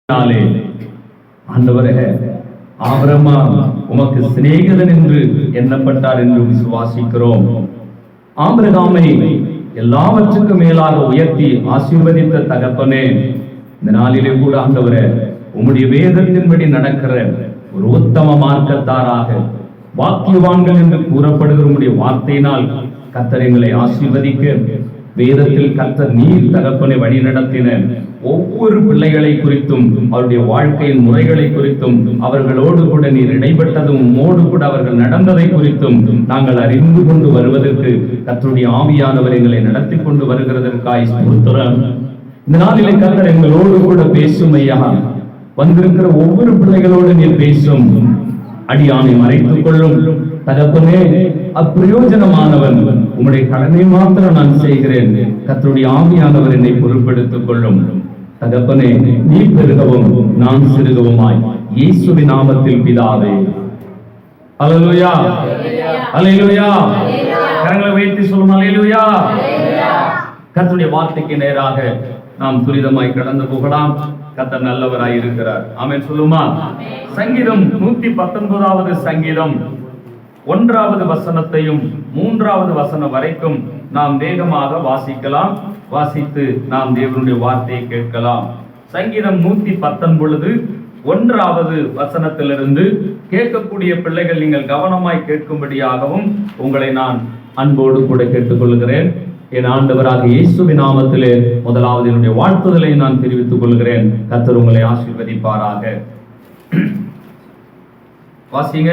ஆண்டவரே, ஆபிரகாம் உமக்கு சிநேகிதன் என்று எண்ணப்பட்டார் என்று விசுவாசிக்கிறோம். ஆபிரகாமை எல்லாவற்றுக்கும் மேலாக உயர்த்தி ஆசீர்வதித்த தகப்பனே, இந்த நாளிலே கூட ஆண்டவரே, உம்முடைய வேதத்தின்படி நடக்கிற ஒரு உத்தம மார்க்கத்தாராக வாக்கியவான்கள் என்று கூறப்படுகிற உம்முடைய வார்த்தையினால் கர்த்தர் எங்களை ஆசீர்வதிக்க, வேதத்தில் கர்த்தர் நீர் தகப்பனை வழி நடத்தின ஒவ்வொரு பிள்ளைகளை குறித்தும் அவருடைய வாழ்க்கையின் முறைகளை குறித்தும் அவர்களோடு கூட நீர் இடைப்பட்டதும் உம்மோடு கூட அவர்கள் நடந்ததை குறித்தும் நாங்கள் அறிந்து கொண்டு வருவதற்கு கர்த்தருடைய ஆவியானவர் எங்களை நடத்தி கொண்டு வருகிறதற்காய் ஸ்தோத்திரம். இந்த நாளிலே கர்த்தர் எங்களோடு கூட பேசும் ஐயா. வந்திருக்கிற ஒவ்வொரு பிள்ளைகளோடு நீர் பேசும். அடியானை மறைத்துக் கொள்ளும் தகப்பனே, அப்பிரயோஜனமானவன், உம்முடைய கடமை மாத்திரம் நான் செய்கிறேன். கர்த்தருடைய ஆவியானவர் என்னை பொறுப்பெடுத்துக் கொள்ளும் தகப்பனே. நீ பெருகவும் நான் சிறுகவுமாய் இயேசுவின் நாமத்தில் பிதாவே. அல்லேலூயா, அல்லேலூயா. கரங்களை உயர்த்தி சொல்லும் அல்லேலூயா. கர்த்தருடைய வார்த்தைக்கு நேராக நாம் துரிதமாய் கடந்து போகலாம். கர்த்தர் நல்லவராய் இருக்கிறார். ஆமென் சொல்லுமா? சங்கீதம் 119வது சங்கீதம் 1வது வசனத்தையும் 3வது வசனம் வரைக்கும் நாம் வேகமாக வாசிக்கலாம். வாசித்து நாம் தேவனுடைய வார்த்தையை கேட்கலாம். சங்கீதம் 119 1வது வசனத்திலிருந்து கேட்கக்கூடிய பிள்ளைகள் நீங்கள் கவனமாய் கேட்கும்படியாகவும் உங்களை நான் அன்போடு கூட கேட்டுக்கொள்கிறேன். என் ஆண்டவராக இயேசுவின் நாமத்திலே முதலாவது என்னுடைய வாழ்த்துதலை நான் தெரிவித்துக் கொள்கிறேன். கர்த்தர் உங்களை ஆசீர்வதிப்பாராக. வாசிங்க.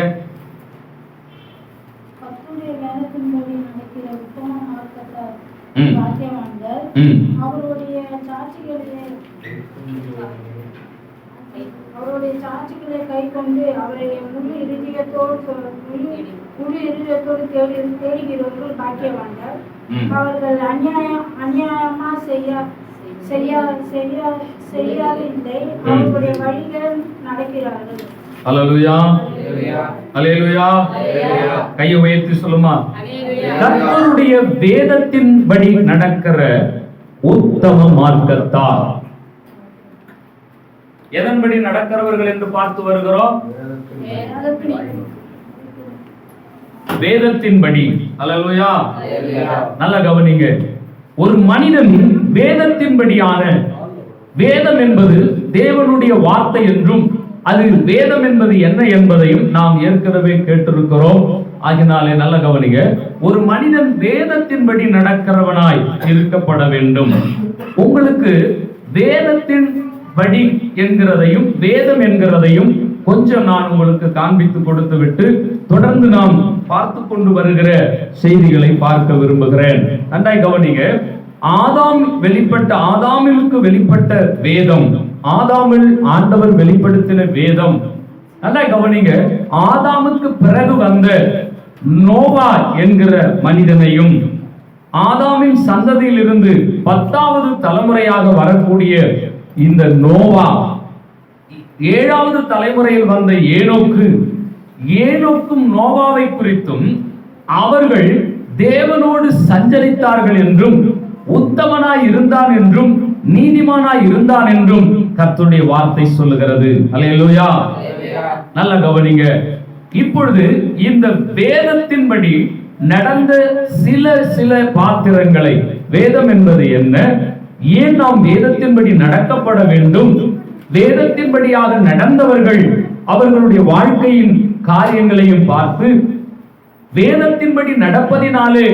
அவருடைய சாட்சிகளை கை கொண்டு அவரை முழு இருதயத்தோடு தேடுகிறவர்கள் பாக்கியவான்கள். அவர்கள் அநியாயமா செய்யாதில்லை, அவருடைய வழிகள் நடக்கிறார்கள். அல்லேலூயா, அல்லேலூயா. கையை உயர்த்தி சொல்லுமா? கர்த்தருடைய வேதத்தின்படி நடக்கிற உத்தம மார்க்கத்தார். எதன்படி நடக்கிறவர்கள் என்று பார்த்து வருகிறோம். வேதத்தின்படி. அல்லேலூயா. நல்ல கவனிங்க. ஒரு மனிதன் வேதத்தின்படியான, வேதம் என்பது தேவனுடைய வார்த்தை என்றும் அது வேதம் என்பது என்ன என்பதையும் நாம் ஏற்கனவே கேட்டிருக்கிறோம். ஆகினாலே நல்ல கவனிங்க. ஒரு மனிதன் வேதத்தின்படி நடக்கிறவனாய் இருக்கப்பட வேண்டும். உங்களுக்கு வேதத்தின் படி என்கிறதையும் வேதம் என்கிறதையும் கொஞ்சம் நான் உங்களுக்கு காண்பித்து கொடுத்து விட்டு தொடர்ந்து நாம் பார்த்து கொண்டு வருகிற செய்திகளை பார்க்க விரும்புகிறேன். நன்றாய் கவனிங்க. ஆதாமிற்கு வெளிப்பட்ட வேதம், ஆதாமில் ஆண்டவர் வெளிப்படுத்தின வேதம். நல்லா கவனிங்க. ஆதாமுக்கு பிறகு வந்த நோவா என்கிற மனிதனையும், ஆதாமின் சந்ததியில் இருந்து 10வது தலைமுறையாக வரக்கூடிய இந்த நோவா, 7வது தலைமுறையில் வந்த ஏனோக்கும் நோவாவை குறித்தும் அவர்கள் தேவனோடு சஞ்சரித்தார்கள் என்றும் உத்தமனாய் இருந்தான் என்றும் நீதிமானாய் இருந்தான் என்றும் கர்த்தருடைய வார்த்தை சொல்லுகிறது. அல்லேலூயா. நல்ல கவனிங்க. இப்பொழுது இந்த வேதத்தின்படி நடந்த சில பாத்திரங்களை, வேதம் என்பது என்ன, ஏன் நாம் வேதத்தின்படி நடக்கப்பட வேண்டும், வேதத்தின்படியாக நடந்தவர்கள் அவர்களுடைய வாழ்க்கையின் காரியங்களையும் பார்த்து வேதத்தின்படி நடப்பதினாலே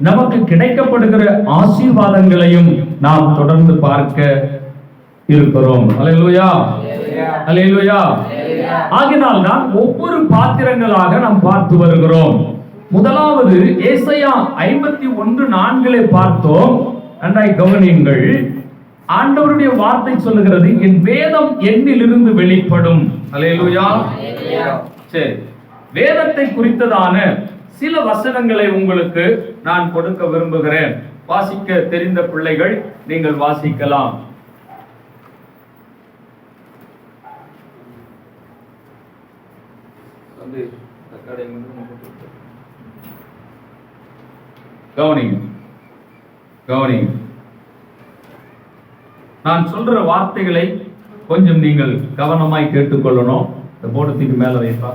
நமக்கு கிடைக்கப்படுகிற ஆசீர்வாதங்களையும் நாம் தொடர்ந்து பார்க்க இருக்கிறோம். அல்லேலூயா, அல்லேலூயா. ஆகினால் தான் ஒவ்வொரு பாத்திரங்களாக நாம் பார்த்து வருகிறோம். முதலாவது ஏசாயா 51:4 பார்த்தோம். நன்றாய் கவனியுங்கள். ஆண்டவருடைய வார்த்தை சொல்லுகிறது, என் வேதம் என்னிலிருந்து வெளிப்படும். அல்லேலூயா. சரி, வேதத்தை குறித்ததான சில வசனங்களை உங்களுக்கு நான் கொடுக்க விரும்புகிறேன். வாசிக்க தெரிந்த பிள்ளைகள் நீங்கள் வாசிக்கலாம். கவனிங்க. நான் சொல்ற வார்த்தைகளை கொஞ்சம் நீங்கள் கவனமாய் கேட்டுக்கொள்ளணும். இந்த போர்டுக்கு மேல வைப்பா,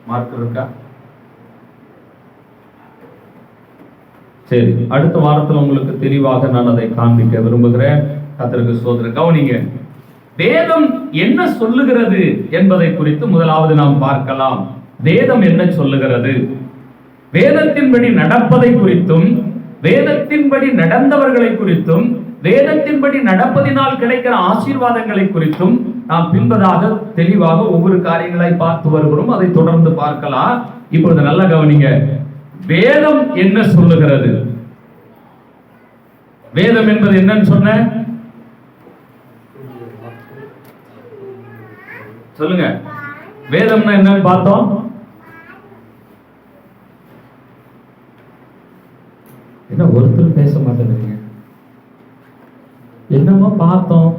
மார்க் இருக்கா? சரி, அடுத்த வாரத்தில் உங்களுக்கு தெளிவாக நான் அதை காண்பிக்க விரும்புகிறேன். கர்த்தருக்கு ஸ்தோத்திரம். கவனிங்க, வேதம் என்ன சொல்லுகிறது என்பதை குறித்து முதலாவது நாம் பார்க்கலாம். வேதம் என்ன சொல்லுகிறது? வேதத்தின்படி நடப்பதை குறித்தும், வேதத்தின்படி நடந்தவர்களை குறித்தும், வேதத்தின்படி நடப்பதினால் கிடைக்கிற ஆசீர்வாதங்களை குறித்தும் நாம் பின்பதாக தெளிவாக ஒவ்வொரு காரியங்களை பார்த்து வருகிறோம். அதை தொடர்ந்து பார்க்கலாம். இப்பொழுது நல்லா கவனிங்க, வேதம் என்ன சொல்லுகிறது? வேதம் என்பது என்னன்னு சொன்ன சொல்லுங்க. வேதம்னா என்னன்னு பார்த்தோம். என்ன ஒருத்தர் பேச மாட்டேங்கிறீங்க? என்னமோ பார்த்தோம்,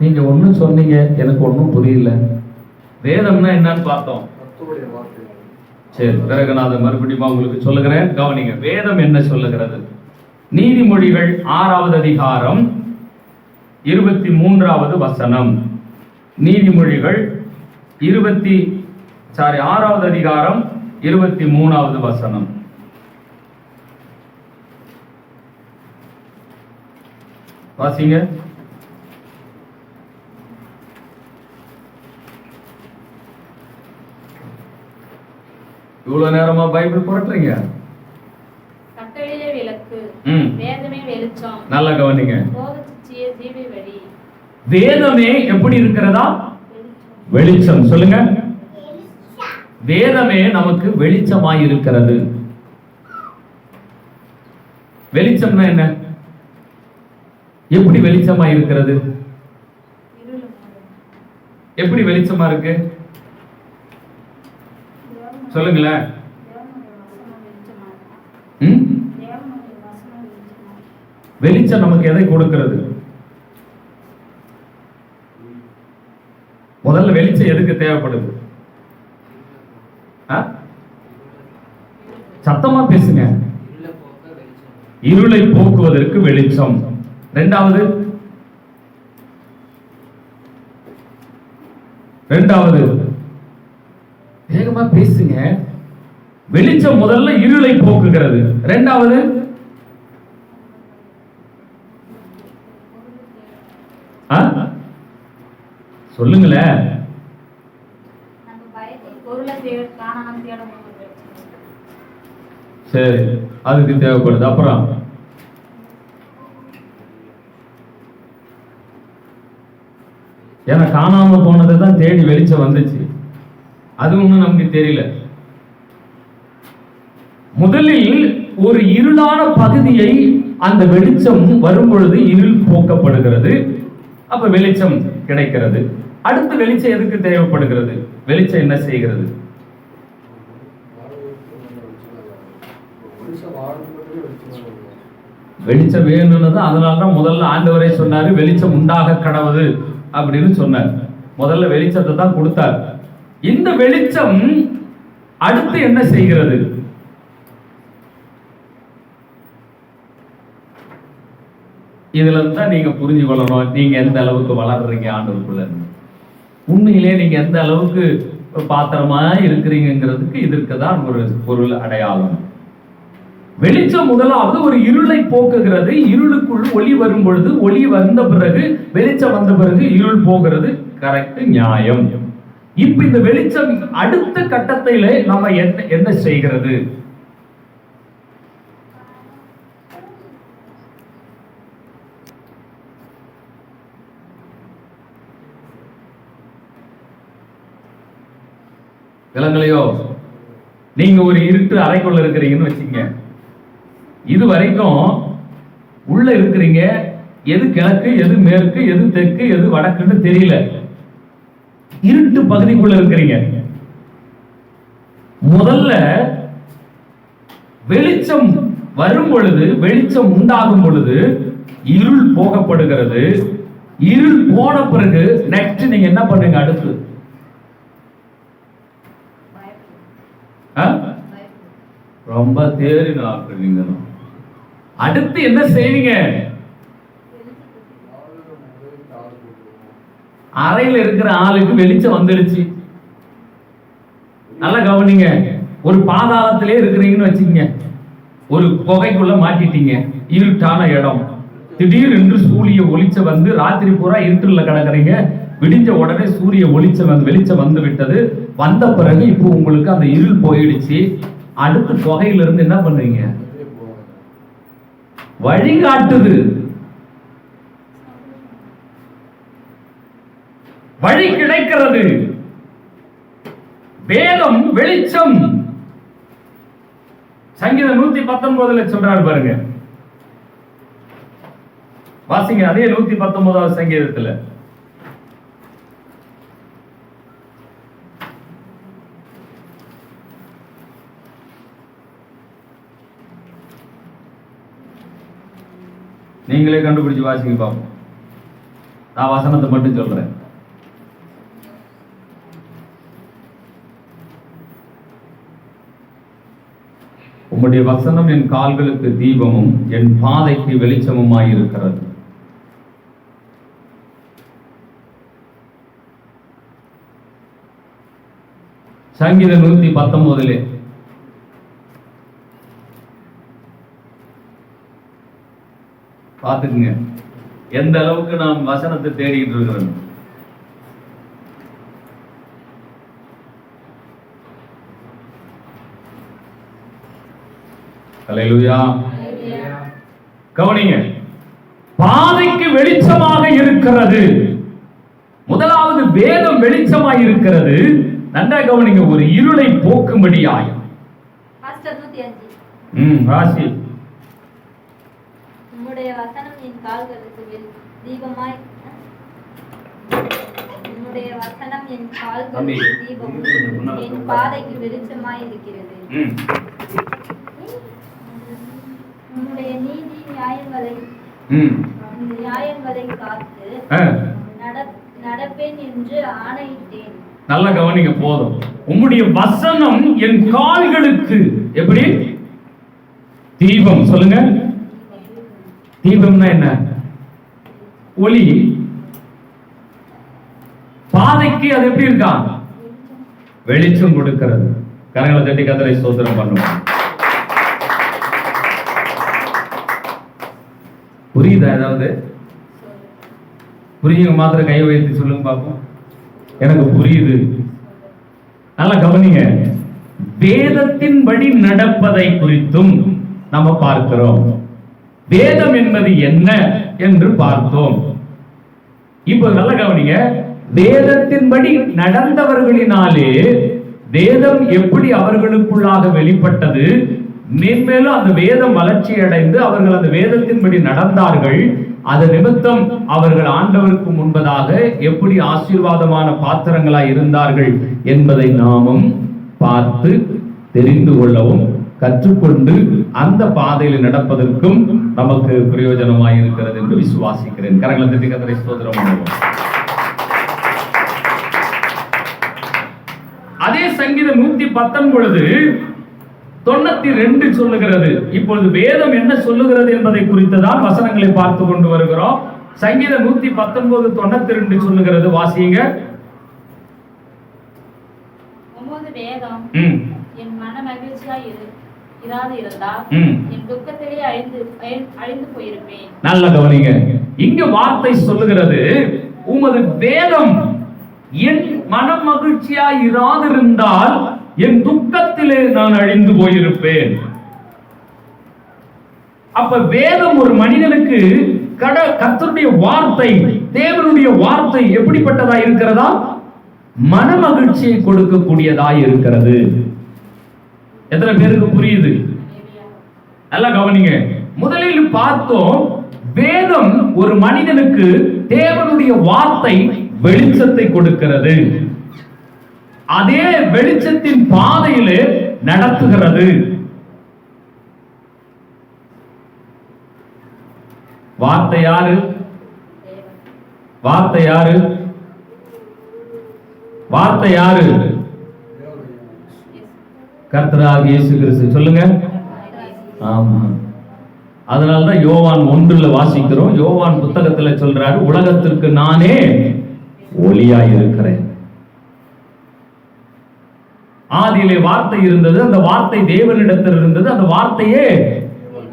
நீங்க ஒன்னும் சொன்னீங்க, எனக்கு ஒன்னும் புரியல. வேதம்னா என்னன்னு பார்த்தோம். சரி, பிறகு நான் அதை மறுபடியும் உங்களுக்கு சொல்லுகிறேன். கவனிங்க, வேதம் என்ன சொல்லுகிறது? நீதிமொழிகள் 6வது அதிகாரம் 23வது வசனம். நீதிமொழிகள் 6வது அதிகாரம் 23வது வசனம். வாசிங்க. இவ்வளவு நேரமா பைபிள் புரட்டுறீங்க? கட்டளையிலே விளக்கு, வேதமே வெளிச்சம். நல்லா கவனிங்க. போதச்சிய ஜீவி வழி. வேதமே எப்படி இருக்கிறதா? வெளிச்சம். சொல்லுங்க. வேதமே நமக்கு வெளிச்சமாய் இருக்கிறது. வெளிச்சம்னா என்ன? எப்படி வெளிச்சமாய் இருக்கிறது? எப்படி வெளிச்சமா இருக்கு சொல்லுங்களேன். வெளிச்சம் நமக்கு எதை கொடுக்கிறது? முதல்ல வெளிச்சம் எதுக்கு தேவைப்படுது? சத்தமா பேசுங்க. இருளை போக்குவதற்கு வெளிச்சம். இரண்டாவது வேகமா பேசுங்க. வெளிச்சம் முதல்ல இருளை போக்குகிறது. இரண்டாவது சொல்லுங்களேன். சரி, அதுக்கு தேவைப்படுது. அப்புறம் ஏன்னா காணாம போனதை தான் தேடி வெளிச்சம் வந்துச்சு. அது ஒண்ணும் நமக்கு தெரியல. முதலில் ஒரு இருளான பகுதியை அந்த வெளிச்சம் வரும் பொழுது இருள் போக்கப்படுகிறது. அப்ப வெளிச்சம் கிடைக்கிறது. அடுத்து வெளிச்சம் எதுக்கு தேவைப்படுகிறது? வெளிச்சம் என்ன செய்கிறது? வெளிச்சம் வேணும்னு தான். அதனாலதான் முதல்ல ஆண்டவரே சொன்னாரு, வெளிச்சம் உண்டாக கடவுது அப்படின்னு சொன்னார். முதல்ல வெளிச்சத்தை தான் கொடுத்தார். இந்த வெளிச்சம் அடுத்து என்ன செய்கிறது? இதுல தான் நீங்க புரிஞ்சு கொள்ளணும், நீங்க எந்த அளவுக்கு வளர்றீங்க ஆண்டவருக்குள்ள. உண்மையிலே நீங்க எந்த அளவுக்கு பாத்திரமா இருக்கிறீங்கிறதுக்கு இதற்கு தான் ஒரு பொருள் அடையாளம். வெளிச்சம் முதலாவது ஒரு இருளை போக்குகிறது. இருளுக்குள் ஒளி வரும் பொழுது, ஒளி வந்த பிறகு, வெளிச்சம் வந்த பிறகு இருள் போகிறது. கரெக்ட், நியாயம். இப்ப இந்த வெளிச்சம் அடுத்த கட்டத்தில நம்ம என்ன செய்கிறது? விலங்கலையோ? நீங்க ஒரு இருட்டு அறைக்குள்ள இருக்கிறீங்கன்னு வச்சுக்கங்க. இது வரைக்கும் உள்ள இருக்கிறீங்க, எது கிழக்கு, எது மேற்கு, எது தெற்கு, எது வடக்குன்னு தெரியல. இருட்டு பகுதிக்குள்ள இருக்கிறீங்க. முதல்ல வெளிச்சம் வரும் பொழுது, வெளிச்சம் உண்டாகும் பொழுது இருள் போகப்படுகிறது. இருள் போன பிறகு நெக்ஸ்ட் நீங்க என்ன பண்ணுங்க? அடுத்து ரொம்ப தேறினீங்க. அடுத்து என்ன செய்வீங்க? அறையில இருக்கிற ஆளுக்கு வெளிச்சம் வந்துடுச்சு. நல்லா கவனிங்க. ஒரு பாதாளத்திலே இருக்கிறீங்கன்னு வச்சுக்கீங்க, ஒரு குகைக்குள்ள மாட்டிட்டீங்க, இருட்டான இடம். திடீரென்று சூரிய ஒளிச்சம் வந்து ராத்திரி பூரா இருட்டுல கிடக்குறீங்க. விடிஞ்ச உடனே சூரிய வெளிச்சம் வந்து விட்டது. வந்த பிறகு இப்போ உங்களுக்கு அந்த இருள் போயிடுச்சு. அடுத்து குகையிலிருந்து என்ன பண்றீங்க? வழிகாட்டுது. வழி கிடைக்கிறது. வேதம் வெளிச்சம். சங்கீதம் 119 சொல்றாரு பாருங்க, வாசிங்க. அதே 119வது சங்கீதத்துல நீங்களே கண்டுபிடிச்சு வாசிங்க பாப்போம். நான் வசனத்தை மட்டும் சொல்றேன். உம்முடைய வசனம் என் கால்களுக்கு தீபமும் என் பாதைக்கு வெளிச்சமுமாயிருக்கிறது. சங்கீதம் 119 பாத்துக்குங்க எந்த அளவுக்கு நாம் வசனத்தை தேடிட்டு இருக்கிறோம். அல்லேலூயா. கவனிங்க, பாதைக்கு வெளிச்சமாக இருக்கிறது. முதலாவது வேதம் வெளிச்சமாக இருக்கிறது. நன்றாக கவனிங்க, ஒரு இருளை போக்கும்படியாய். ராசி உம்முடைய வசனம் என் கால்களுக்கு தீபமாய், உம்முடைய வசனம் என் கால்களுக்கு தீபமும் என் பாதைக்கு வெளிச்சமாய் இருக்கிறது. உம்முடைய நீதி நியாயங்களை காத்து நடப்பேன் என்று ஆணையிட்டேன். நல்ல கவனிங்க போதும். உம்முடைய வசனம் என் கால்களுக்கு எப்படி தீபம்? சொல்லுங்க. தீபம்னா என்ன? ஒளி. பாதைக்கு அது எப்படி இருக்கா? வெளிச்சம் கொடுக்கிறது. கரங்களை தட்டி கர்த்தரை ஸ்தோத்திரம் பண்ணுவோம். புரியுதா? ஏதாவது புரியுங்க? மாத்திரம் கை வைத்து சொல்லுங்க பாப்போம். எனக்கு புரியுது. நல்லா கவனிங்க. வேதத்தின்படி நடப்பதை குறித்தும் நம்ம பார்க்கிறோம். வேதம் என்பது என்ன என்று பார்த்தோம். இப்போ நல்லா கவனிங்க. வேதத்தின்படி நடந்தவர்களினாலே வேதம் எப்படி அவர்களுக்குள்ளாக வெளிப்பட்டது, மேன்மேலும் அந்த வேதம் வளர்ச்சி அடைந்து அவர்கள் அந்த வேதத்தின்படி நடந்தார்கள். அது நிமித்தம் அவர்கள் ஆண்டவருக்கு முன்பதாக எப்படி ஆசீர்வாதமான பாத்திரங்களாய் இருந்தார்கள் என்பதை நாமும் பார்த்து தெரிந்து கொள்ளவும் கற்றுக்கொண்டு அந்த பாதையில் நடப்பதற்கும் நமக்கு பிரயோஜனமாய் இருக்கிறது என்று விசுவாசிக்கிறேன். கரங்களை தட்டி கர்த்தரை ஸ்தோத்திரம் பண்ணுவோம். அதே சங்கீதம் 119:92 சொல்லுகிறது. இப்பொழுது வேதம் என்ன சொல்லுகிறது என்பதை குறித்துதான் வசனங்களை பார்த்து கொண்டு வருகிறோம். சங்கீதம் 119:92 சொல்லுகிறது. வாசிங்க. உமது வேதம் என் மன மகிழ்ச்சியாய் இருந்தால் என் துக்கத்திலே அழிந்து போயிருப்பேன். நல்ல கவனிங்க. இங்க வார்த்தை சொல்லுகிறது, உமது வேதம் என் மன மகிழ்ச்சியாய் இராதிருந்தால் என் துக்கத்திலே நான் அழிந்து போயிருப்பேன். அப்ப வேதம் ஒரு மனிதனுக்கு கர்த்தருடைய வார்த்தை, தேவனுடைய வார்த்தை எப்படிப்பட்டதா இருக்கிறதா? மன மகிழ்ச்சியை கொடுக்கக்கூடியதாய் இருக்கிறது. எத்தனை பேருக்கு புரியுது? நல்லா கவனிங்க. முதலில் பார்த்தோம், வேதம் ஒரு மனிதனுக்கு தேவனுடைய வார்த்தை வெளிச்சத்தை கொடுக்கிறது. அதே வெளிச்சத்தின் பாதையிலே நடத்துகிறது. வார்த்தை யாரு? வார்த்தை யாரு? வார்த்தை யாரு? கர்த்தராகிய இயேசு கிறிஸ்து. சொல்லுங்க. ஆமா. அதனாலதான் யோவான் 1 வாசிக்கிறோம். யோவான் புத்தகத்துல சொல்றாரு, உலகத்திற்கு நானே ஒளியாய் இருக்கிறேன். ஆதியிலே வார்த்தை இருந்தது, அந்த வார்த்தை தேவனிடத்தில் இருந்தது, அந்த வார்த்தையே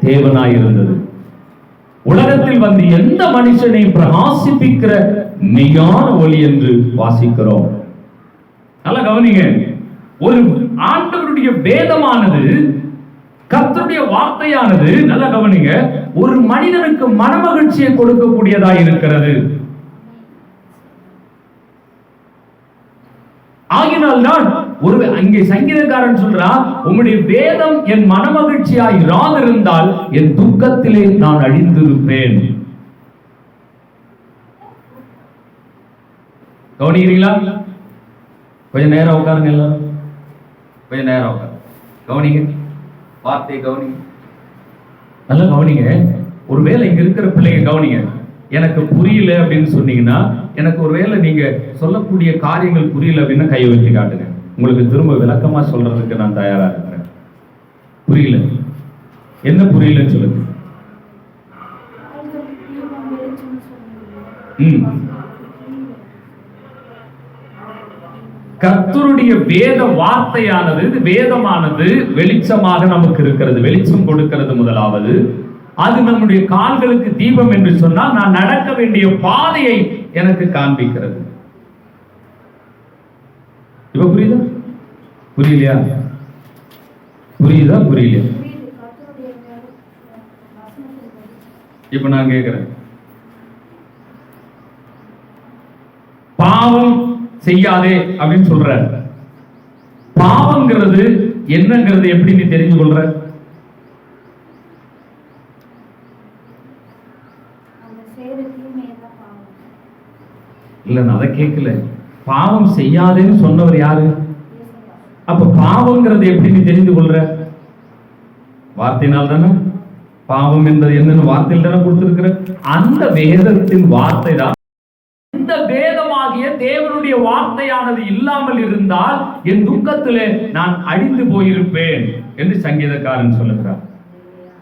தேவனாய் இருந்தது. உலகத்தில் வந்து எந்த மனுஷனை பிரகாசிப்பிக்கிற மெய்யான ஒளி என்று வாசிக்கிறோம். நல்லா கவனிங்க, ஒரு ஆண்டவருடைய வேதமானது, கர்த்தருடைய வார்த்தையானது, நல்லா கவனிங்க, ஒரு மனிதனுக்கு மனமகிழ்ச்சியை கொடுக்கக்கூடியதாய் இருக்கிறது. ஆகினால் தான் ஒரு அங்கே சங்கீதக்காரன் சொல்றான், உம்முடைய வேதம் என் மனமகிழ்ச்சியாய் இராதிருந்தால் என் துக்கத்திலே நான் அழிந்திருப்பேன். கவனிக்கிறீங்களா? கொஞ்ச நேரம் உட்காருங்க, எல்லாரும் கொஞ்ச நேரம் உட்காரு, கவனிங்க, வார்த்தையை கவனிங்க, நல்லா கவனிங்க. ஒருவேளை இங்க இருக்கிற பிள்ளைங்க கவனிங்க, எனக்கு புரியல அப்படின்னு சொன்னீங்கன்னா, எனக்கு ஒருவேளை நீங்க சொல்லக்கூடிய காரியங்கள் புரியல அப்படின்னா கையை வச்சு காட்டுங்க, உங்களுக்கு திரும்ப விளக்கமா சொல்றதுக்கு நான் தயாரா இருக்கிறேன். புரியல, என்ன புரியலன்னு சொல்லுங்க. கர்த்தருடைய வேத வார்த்தையானது, வேதமானது வெளிச்சமாக நமக்கு இருக்கிறது, வெளிச்சம் கொடுக்கிறது. முதலாவது, அது நம்முடைய கால்களுக்கு தீபம் என்று சொன்னால் நான் நடக்க வேண்டிய பாதையை எனக்கு காண்பிக்கிறது. இப்ப புரியுதா? புரியலையா? புரியுதா? புரியலையா? இப்ப நான் கேட்கிறேன், பாவம் செய்யாதே அப்படின்னு சொல்ற, பாவங்கிறது என்னங்கிறது எப்படி நீ தெரிஞ்சு கொள்ற? இல்ல, நான் அதை கேட்கல. பாவம் செய்யாதேன்னு சொன்னவர் யாரு? அப்ப பாவங்கிறது எப்படி நீ தெரிந்து கொள்ற? வார்த்தையினால் தானே. பாவம் என்பது என்னன்னு வார்த்தையில் தானே கொடுத்திருக்கிற. அந்த வேதத்தின் வார்த்தை தான். இந்த வேதமாகிய தேவனுடைய வார்த்தையானது இல்லாமல் இருந்தால் என் துக்கத்திலே நான் அழிந்து போயிருப்பேன் என்று சங்கீதக்காரன் சொல்லுகிறார்.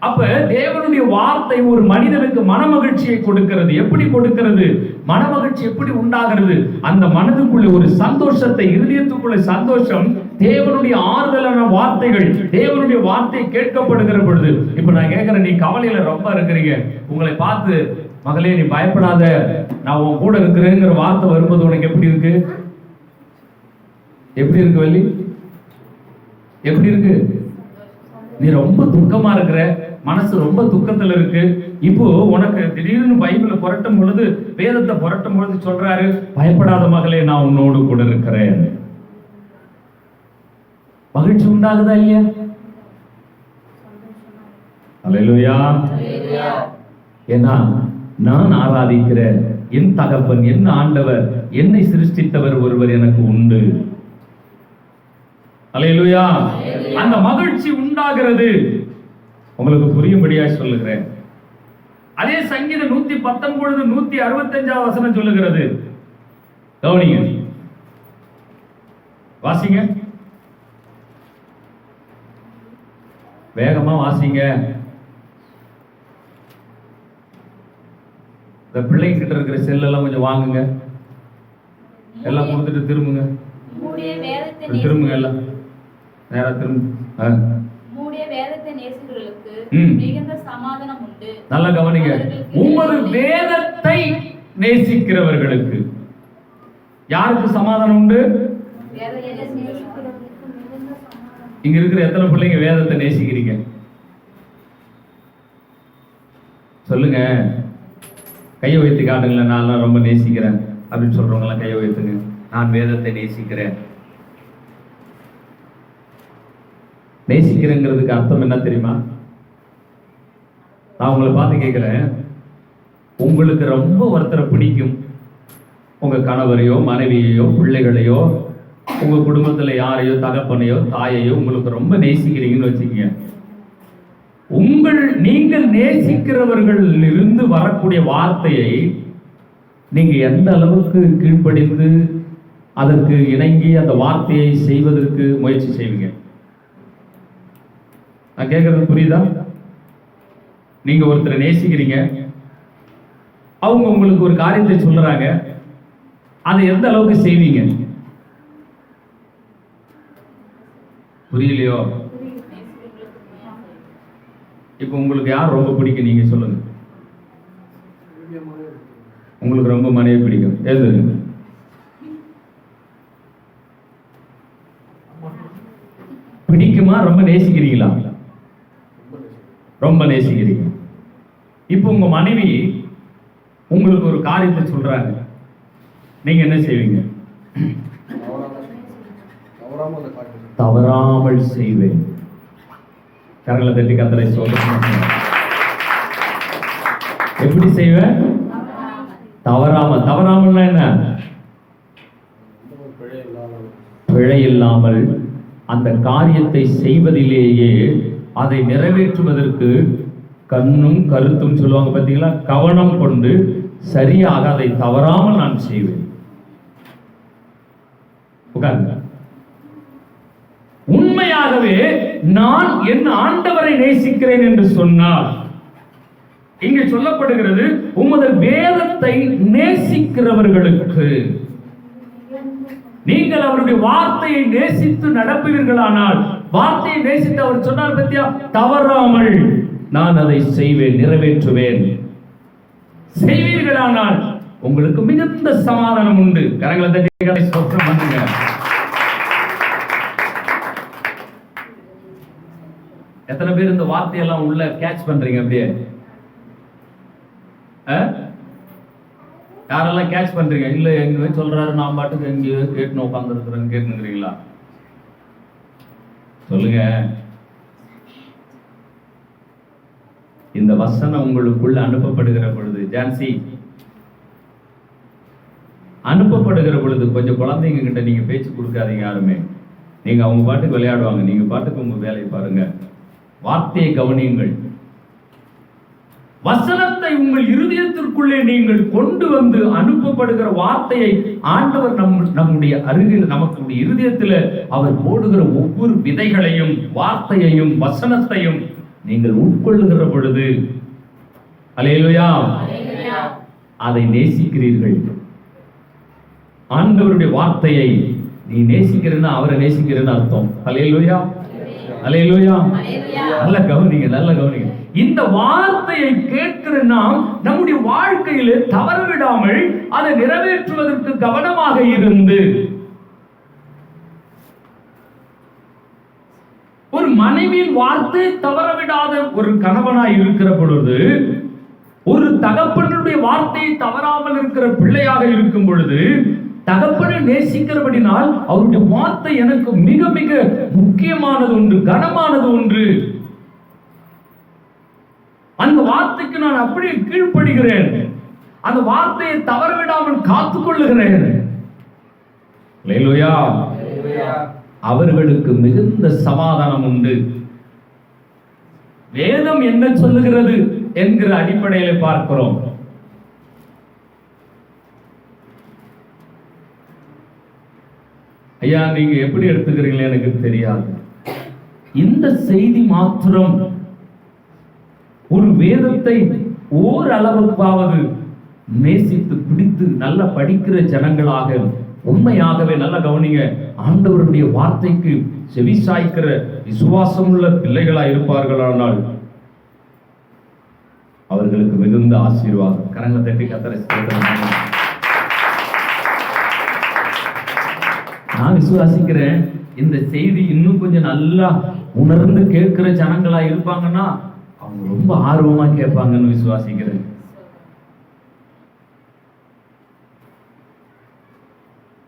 அப்ப தேவனுடைய வார்த்தை ஒரு மனிதனுக்கு மனமகிழ்ச்சியை கொடுக்கிறது. எப்படி கொடுக்கிறது? மனமகிழ்ச்சி எப்படி உண்டாகிறது? அந்த மனதுக்குள்ள ஒரு சந்தோஷத்தை, இருதயத்துக்குள்ள சந்தோஷம், தேவனுடைய ஆறுதலான வார்த்தைகள், தேவனுடைய வார்த்தை கேட்கப்படுகிற பொழுது. இப்ப நான் கேட்கிறேன், நீ கவலையில ரொம்ப இருக்கிறீங்க, உங்களை பார்த்து மகளே நீ பயப்படாத, நான் உன் கூட இருக்கிறேங்கிற வார்த்தை வரும்போது உனக்கு எப்படி இருக்கு? எப்படி இருக்கு வள்ளி? எப்படி இருக்கு? நீ ரொம்ப துக்கமா இருக்கிற, மனசு ரொம்ப துக்கத்துல இருக்கு. இப்போ உனக்கு திடீர்னு பைபிளை புரட்டும் பொழுது, வேதத்தை புரட்டும் பொழுது சொல்றாரு, பயப்படாத மகளே நான் உன்னோடு கூட இருக்கிறேன். மகிழ்ச்சி உண்டாகுதா இல்லையா? அல்லேலூயா. ஏன்னா நான் ஆராதிக்கிற என் தகப்பன், என் ஆண்டவர், என்னை சிருஷ்டித்தவர் ஒருவர் எனக்கு உண்டு. அல்லேலூயா. அந்த மகிழ்ச்சி உண்டாகிறது. உங்களுக்கு புரியும்படியாக சொல்லுகிறேன். அதே சங்கீதம் 119 165 வசனம் சொல்லுகிறது. கவனிங்க, வாசிங்க, வேகமா வாசிங்க. இந்த பிள்ளைங்க கிட்ட இருக்கிற செல்லெல்லாம் கொஞ்சம் வாங்குங்க, எல்லாம் கொடுத்துட்டு திரும்புங்க, திரும்புங்க, எல்லாம் நேரா திரும்ப. வேதத்தை நேசிக்கிறவர்களுக்கு மிகுந்த சமாதானம் உண்டு. நல்லா கவனிங்க, உமது வேதத்தை நேசிக்கிறவர்களுக்கு யாருக்கு சமாதானம் உண்டு? இங்க இருக்கிற எத்தனை பிள்ளைங்க வேதத்தை நேசிக்கிறீங்க? சொல்லுங்க, கையை வைத்து காட்டுங்களேன். நான் ரொம்ப நேசிக்கிறேன் அப்படின்னு சொல்றவங்க எல்லாம் கையை வைத்துங்க. நான் வேதத்தை நேசிக்கிறேன். நேசிக்கிறேங்கிறதுக்கு அர்த்தம் என்ன தெரியுமா? நான் உங்களை பார்த்து கேட்கிறேன், உங்களுக்கு ரொம்ப ஒருத்தரை பிடிக்கும், உங்க கணவரையோ மனைவியையோ பிள்ளைகளையோ உங்க குடும்பத்துல யாரையோ தகப்பனையோ தாயையோ உங்களுக்கு ரொம்ப நேசிக்கிறீங்கன்னு வச்சுக்கீங்க. நீங்கள் நேசிக்கிறவர்களில் இருந்து வரக்கூடிய வார்த்தையை நீங்க எந்த அளவுக்கு கீழ்ப்படிந்து அதற்கு இணங்கி அந்த வார்த்தையை செய்வதற்கு முயற்சி செய்வீங்க? நான் கேட்கறது புரியுதா? நீங்க ஒருத்தரை நேசிக்கிறீங்க, அவங்க உங்களுக்கு ஒரு காரியத்தை சொல்றாங்க, அதை எந்த அளவுக்கு செய்வீங்க? புரியலையோ? இப்ப உங்களுக்கு யார் ரொம்ப பிடிக்கும்? நீங்க சொல்லுங்க. உங்களுக்கு ரொம்ப மனைவி பிடிக்கும். எது? பிடிக்குமா? ரொம்ப நேசிக்கிறீங்களா? ரொம்ப நேசிக்கிறீங்க. இப்போ உங்க மனைவி உங்களுக்கு ஒரு காரியத்தை சொல்றாங்க, நீங்க என்ன செய்வீங்க? தவறாமல் செய்வேன். கரங்களை தட்டி கத்தரை சொல்றேன். எப்படி செய்வேன்? தவறாமல். தவறாமல்னா என்ன? பிழை இல்லாமல் அந்த காரியத்தை செய்வதிலேயே அதை நிறைவேற்றுவதற்கு கண்ணும் கருத்தும் சொல்லுவாங்க பார்த்தீங்களா, கவனம் கொண்டு சரியாக அதை தவறாமல் நான் செய்வேன். உட்காருங்க. உண்மையாகவே நான் என் ஆண்டவரை நேசிக்கிறேன் என்று சொன்னால், இங்கே சொல்லப்படுகிறது உமது வேதத்தை நேசிக்கிறவர்களுக்கு, நீங்கள் அவருடைய வார்த்தையை நேசித்து நடப்பீர்களானால், வார்த்தையை நேசித்து அவர் சொன்னார் பத்தியா, தவறாமல் நான் அதை செய்வேன், நிறைவேற்றுவேன். செய்வீர்களானால் உங்களுக்கு மிகுந்த சமாதானம் உண்டு. கரங்களை தட்டி ஸ்தோத்திரம் பண்ணுங்க. எத்தனை பேர் இந்த வார்த்தையெல்லாம் உள்ள கேட்ச் பண்றீங்க? அப்படியே யாரெல்லாம் கேட்ச் பண்றீங்க? இல்ல எங்க சொல்றாரு, நான் பாட்டுக்கு எங்கேயோ கேட்டுன்னு உட்கார்ந்து இருக்கிறேன்னு கேட்டுக்கிறீங்களா? சொல்லுங்க. இந்த வசனம் உங்களுக்குள்ள அனுப்பப்படுகிற பொழுது, ஜான்சி அனுப்பப்படுகிற பொழுது கொஞ்சம் குழந்தைங்க கிட்ட நீங்க பேச்சு கொடுக்காதீங்க யாருமே. நீங்க அவங்க பாட்டுக்கு விளையாடுவாங்க, நீங்க பாட்டுக்கு உங்க வேலையை பாருங்க. வார்த்தையை கவனியுங்கள். வசனத்தை உங்கள் இருதயத்திற்குள்ளே நீங்கள் கொண்டு வந்து அனுப்பப்படுகிற வார்த்தையை ஆண்டவர் நம்முடைய அருகில், நமக்கு இருதயத்தில் அவர் போடுகிற ஒவ்வொரு விதைகளையும், வார்த்தையையும், வசனத்தையும் நீங்கள் உட்கொள்ளுகிற பொழுது, அல்லேலூயா, அதை நேசிக்கிறீர்கள். ஆண்டவருடைய வார்த்தையை நீ நேசிக்கிறேன்னா அவரை நேசிக்கிறேன்னு அர்த்தம். அல்லேலூயா, அல்லேலூயா. நல்ல கவனிங்க, நல்ல கவனிங்க. இந்த வார்த்தையை கேட்கிற நாம் நம்முடைய வாழ்க்கையிலே தவறவிடாமல் அதை நிறைவேற்றுவதற்கு கவனமாக இருந்து, ஒரு மனைவியின் வார்த்தை தவறவிடாத ஒரு கணவனாய் இருக்கிற பொழுது, ஒரு தகப்பனுடைய வார்த்தையை தவறாமல் இருக்கிற பிள்ளையாக இருக்கும் பொழுது, தகப்பனை நேசிக்கிறபடினால் அவருடைய வார்த்தை எனக்கு மிக மிக முக்கியமானது ஒன்று, கனமானது ஒன்று. அந்த வார்த்தைக்கு நான் அப்படியே கீழ்ப்படுகிறேன். அந்த வார்த்தையை தவறவிடாமல் காத்துக் கொள்ளுகிறேன். அல்லேலூயா. அவர்களுக்கு மிகுந்த சமாதானம் உண்டு. வேதம் என்ன சொல்லுகிறது என்கிற அடிப்படையில் பார்க்கிறோம். ஐயா, நீங்க எப்படி எடுத்துக்கிறீங்களே எனக்கு தெரியாது. இந்த செய்தி மாத்திரம் ஒரு வேதத்தை ஓரளவுக்காவது நேசித்து பிடித்து நல்லா படிக்கிற ஜனங்களாக, உண்மையாகவே நல்ல கவனிங்க, ஆண்டவருடைய வார்த்தைக்கு செவிசாய்க்கிற விசுவாசம் உள்ள பிள்ளைகளா இருப்பார்களானால் அவர்களுக்கு மிகுந்த ஆசீர்வாதம். கரங்களை தட்டி கர்த்தரை ஸ்தோத்திரம். நான் விசுவாசிக்கிறேன், இந்த செய்தி இன்னும் கொஞ்சம் நல்லா உணர்ந்து கேட்கிற ஜனங்களா இருப்பாங்கன்னா அவங்க ரொம்ப ஆர்வமா கேட்பாங்கன்னு விசுவாசிக்கிறேன்.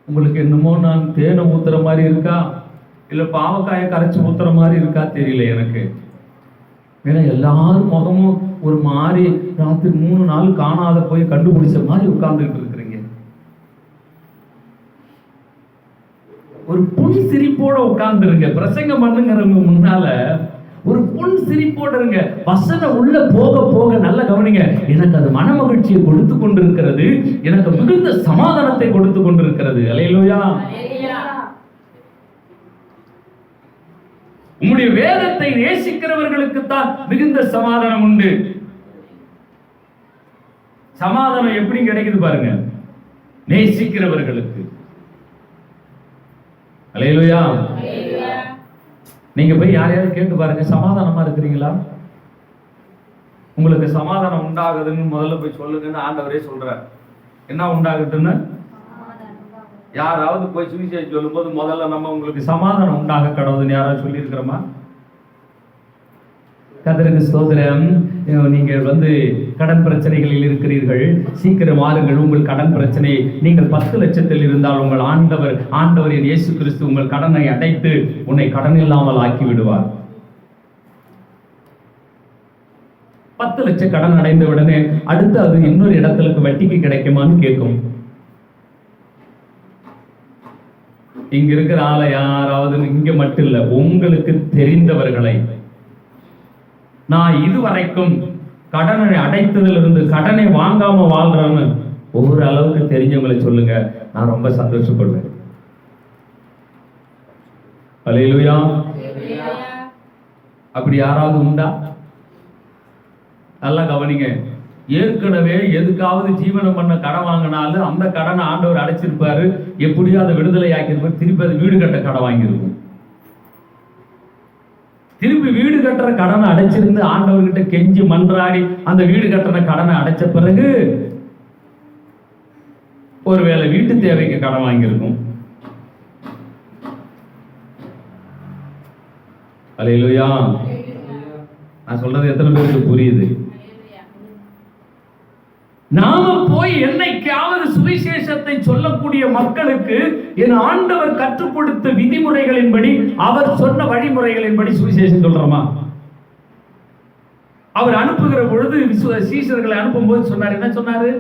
உங்களுக்கு என்னமோ நான் தேனை ஊத்துற மாதிரி இருக்கா, இல்ல பாவக்காயை கரைச்சு ஊத்துற மாதிரி இருக்கா தெரியல எனக்கு. ஏன்னா எல்லாரும் முகமும் ஒரு மாதிரி ராத்திரி 3 நாள் காணாத போய் கண்டுபிடிச்ச மாதிரி உட்கார்ந்துட்டு இருக்கிறீங்க. ஒரு புன் சிரிப்போட உட்கார்ந்துருங்க. பிரசங்கம் பண்ணுங்கிறவங்க முன்னால ஒரு புன் சிரிப்போட இருங்க. வசனம் உள்ள போக போக நல்ல கவனிங்க, எனக்கு அது மன மகிழ்ச்சியை கொடுத்து கொண்டிருக்கிறது, எனக்கு மிகுந்த சமாதானத்தை கொடுத்து கொண்டிருக்கிறது. அல்லேலூயா. உம்முடைய வேதத்தை நேசிக்கிறவர்களுக்கு தான் மிகுந்த சமாதானம் உண்டு. சமாதானம் எப்படி கிடைக்குது பாருங்க. நேசிக்கிறவர்களுக்கு. அல்லேலூயா. நீங்க போய் யாரையாவது கேட்டு பாருங்க, சமாதானமா இருக்கிறீங்களா? உங்களுக்கு சமாதானம் உண்டாகுதுன்னு முதல்ல போய் சொல்லுங்கன்னு ஆண்டவரே சொல்றார். என்ன உண்டாகுதுன்னு யாராவது போய் சுவிசேஷம் சொல்லும் போது முதல்ல நம்ம உங்களுக்கு சமாதானம் உண்டாக கடவுதுன்னு யாராவது சொல்லி இருக்கிறோமா? கர்த்தருக்கு ஸ்தோத்திரம். நீங்க கடன் பிரச்சனைகளில் இருக்கிறீர்கள், சீக்கிரம் வாருங்கள். உங்கள் கடன் பிரச்சனை, நீங்கள் 10 லட்சத்தில் இருந்தால் உங்கள் ஆண்டவர் இயேசு கிறிஸ்து உங்கள் கடனை அடைத்து உன்னை கடன் இல்லாமல் ஆக்கி விடுவார். 10 லட்சம் கடன் அடைந்த உடனே அடுத்து அது இன்னொரு இடத்துக்கு வட்டிக்கு கிடைக்குமான்னு கேட்கும். இங்க இருக்கிற ஆளை யாராவது, இங்க மட்டும் இல்ல, உங்களுக்கு தெரிந்தவர்களை, நான் இதுவரைக்கும் கடனை அடைத்ததிலிருந்து கடனை வாங்காம வாழ்றேன்னு ஒவ்வொரு அளவுக்கு தெரிஞ்சவங்களை சொல்லுங்க, நான் ரொம்ப சந்தோஷப்படுவேன். அல்லேலூயா. அப்படி யாராவது உண்டா? நல்லா கவனிங்க. ஏற்கனவே எதுக்காவது ஜீவனம் பண்ண கடன் வாங்கினாலும் அந்த கடனை ஆண்டவர் அடைச்சிருப்பாரு, எப்படியோ அதை விடுதலை ஆக்கியிருப்பாரு, திருப்பி அது வீடு கட்ட கடன் வாங்கியிருக்கும். திருப்பி வீடு கட்டுற கடனை அடைச்சிருந்து ஆண்டவர்கிட்ட கெஞ்சி மன்றாடி அந்த வீடு கட்டுற கடனை அடைச்ச பிறகு ஒருவேளை வீட்டு தேவைக்கு கடன் வாங்கியிருக்கும். அல்லேலூயா. நான் சொல்றது எத்தனை பேருக்கு புரியுது? நாம போய் என்னைக்காவது சுவிசேஷத்தை சொல்லக்கூடிய மக்களுக்கு என் ஆண்டவர் கற்றுக் கொடுத்த விதிமுறைகளின்படி, அவர் சொன்ன வழிமுறைகளின்படி சுவிசேஷம் சொல்றோமா? அவர் அனுப்புகிற பொழுது சீஷர்களை அனுப்பும் போது சொன்னார், என்ன சொன்னாரு?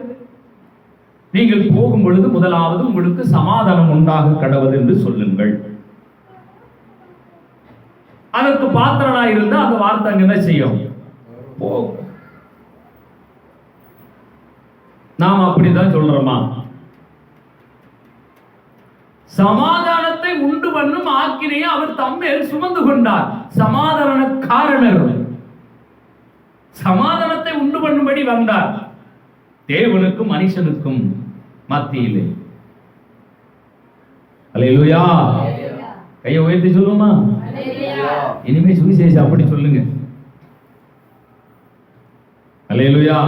நீங்கள் போகும் பொழுது முதலாவது உங்களுக்கு சமாதானம் உண்டாக கடவது என்று சொல்லுங்கள். அதற்கு பாத்திரனா இருந்தா அந்த வார்த்தை அங்க என்ன செய்யும்? போகும். நாம் அப்படிதான் சொல்றோமா? சமாதானத்தை உண்டு பண்ணும் ஆக்கினையை அவர் தம்மேல் சுமந்து கொண்டார். சமாதான காரணர் சமாதானத்தை உண்டு பண்ணும்படி வந்தார், தேவனுக்கும் மனுஷனுக்கும் மத்தியிலே. அல்லேலூயா. கையை உயர்த்தி சொல்லுமா? இனிமே சுவிசேஷம் அப்படி சொல்லுங்க. அல்லேலூயா.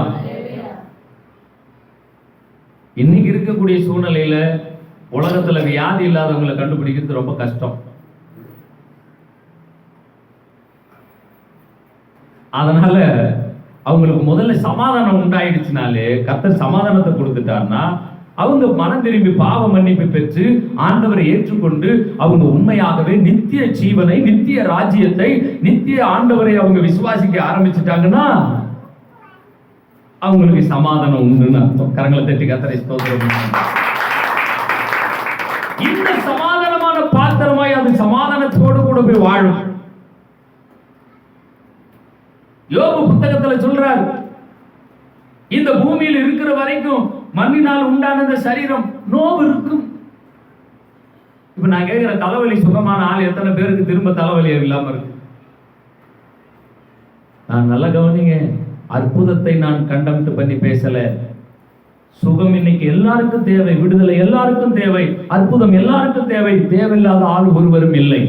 இன்னைக்கு இருக்கக்கூடிய சூழ்நிலையில உலகத்துல வியாதி இல்லாதவங்களை கண்டுபிடிக்கிறது ரொம்ப கஷ்டம். அதனால அவங்களுக்கு முதல்ல சமாதானம் உண்டாயிடுச்சுனாலே, கர்த்தர் சமாதானத்தை கொடுத்துட்டார்னா அவங்க மனம் திரும்பி பாவ மன்னிப்பு பெற்று ஆண்டவரை ஏற்றுக்கொண்டு அவங்க உண்மையாகவே நித்திய ஜீவனை, நித்திய ராஜ்யத்தை, நித்திய ஆண்டவரை அவங்க விசுவாசிக்க ஆரம்பிச்சுட்டாங்கன்னா அவங்களுக்கு சமாதானம் உண்டுன்னு அர்த்தம். கரங்களை தட்டி கர்த்தரை ஸ்தோத்திரம். இந்த சமாதானமான பாத்திரமாய் அது சமாதானத்தோடு கூட போய் வாழும். யோபு புத்தகத்துல சொல்றார், இந்த பூமியில் இருக்கிற வரைக்கும் மண்ணினால் உண்டான இந்த சரீரம் நோவு இருக்கும். இப்ப நான் கேட்கிற தலைவலி சுகமான ஆள் எத்தனை பேருக்கு திரும்ப தலைவலி இல்லாம இருக்கு? நான் நல்லா கவனிங்க. அற்புதத்தை நான் கண்டம்ட்டு பண்ணி பேசல. சுகம் இன்னைக்கு எல்லாருக்கும் தேவை, விடுதலை எல்லாருக்கும் தேவை, அற்புதம் எல்லாருக்கும் தேவை. தேவையில்லாத ஆள் ஒருவரும் இல்லை.